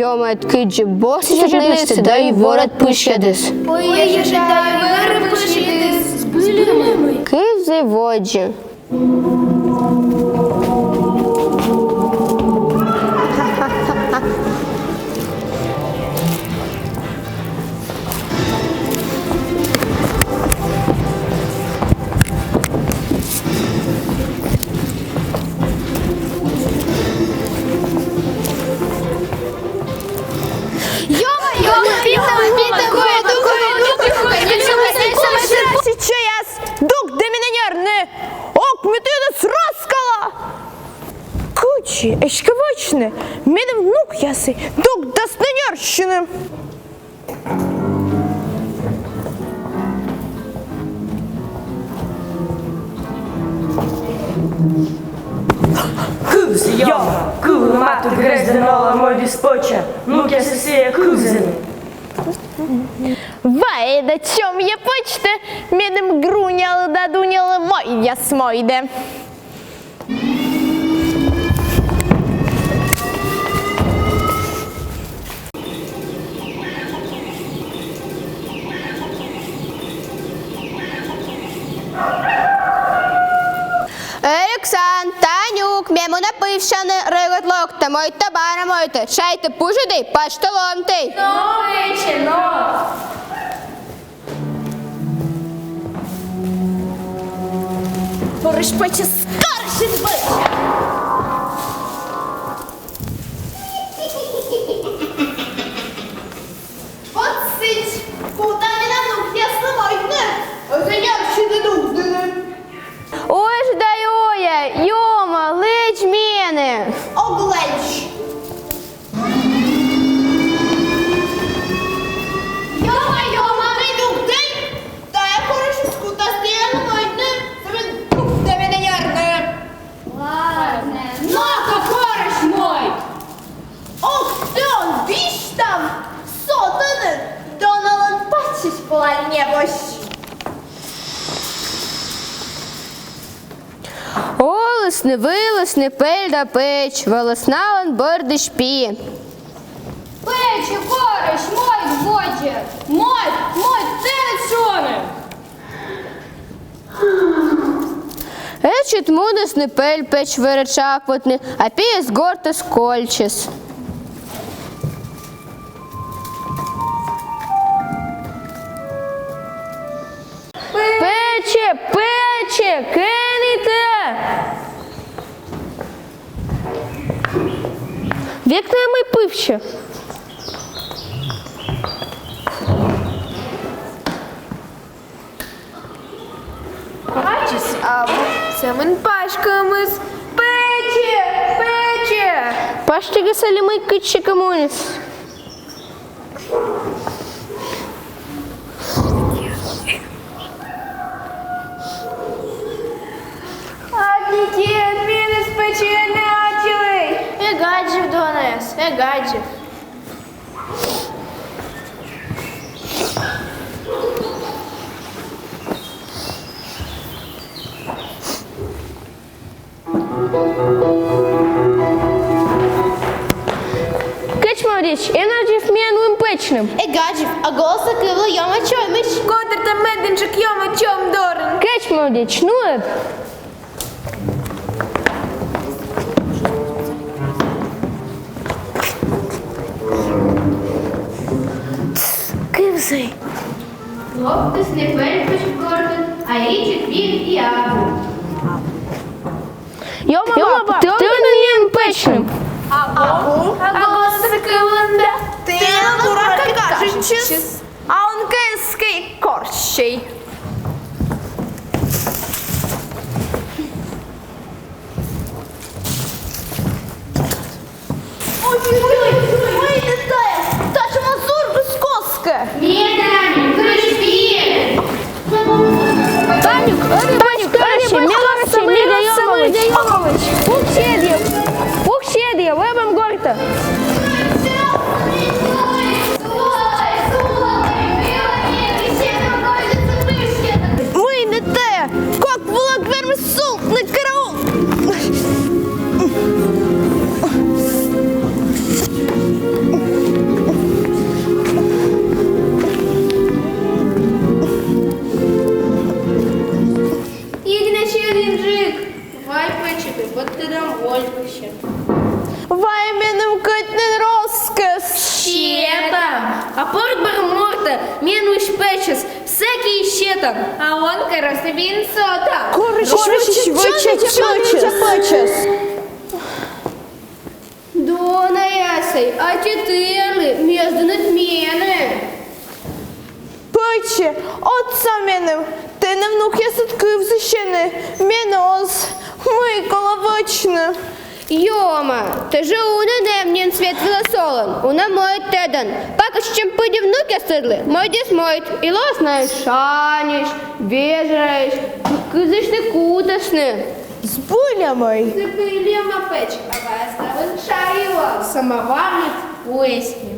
Йомает киджи босс журналисты, да и ворот пышедес. Ой, я жадаю, вери пишітись, збили ми. Кизи воджи. Сейчас дук доминерне, ок метидес раскала. Кучи, эшкавочне, медом внук ясы, дук досненерщины. Кузя, кулемату грезданола мой диспоча, ну я сосея кузен. Вай, да чем я почта, медом груняла да дуняла мой я смойде. Ериксан, Танюк, мему напившани, реготлок, та мой табара мойте, шайте пужидий, паштолом ти. Пориш пече скаршить бича. Подсить, куда не надо, ясно мойне. Озенярщини дуздини. Ой ж даю я, йома, лич мене. Оглеч. Йома, не дугдень. Та я хорошу скута стіяна мойне. Себе дугде мене ярне. Ладно. Ну-ка, кореш мой. Ох, ти он біж там. Сотани. Доналан бачиш була небось. Олесни, вилесни, пель да печ, волосналан борди шпі. Пече, кореш, мой воді. Мой, ти не чони. Ечет мудесни пель печ веречаквотни, а пієс горта скольчес. Пече, кинете! Вік не ми пивще. Бачиш, а це мен пашкамыз. Пече. Паштига салимы кычы коммунис. Дітей, міни спече не ачили. Егаджів до нас, егаджів. Качмарич, енерджів менуем печним. Егаджів, а голоса кивла йома чоймич. Котр та меденчик йома чом дорен. Качмарич, ну еп. Кивзий. Хлопець не пельпиш кордон, а річить він і абу. Йома, ти менуем печним. А голоса кивленда. Ти на дурака кажеш. А он кенський корщий. Ой, ми літає, та ж мазур без коски. Мідамі, кришпі. Танюк, Мега Йомович. Пухщедья, вебом горта. Слухай, біло, ще не а порт барморта, мінуш печес, всякий ще там. А он карасибін сота. Короче, швидше. Дона ясей, а тітили, м'язди надміни. Пече, отца мене, ти не внук я садкив защини, мене ос, Микола вочне. Йома, ти же уна немнін світ вилосолон, уна моїт тедан. Пака чем пиді внуки сидли, мой діс моїт, і лос знаєш, шаніш, вежраєш, кизиш ти кутасни. З булями. Запиліма печ, а вас ставить шаріла. Самоварник поясні.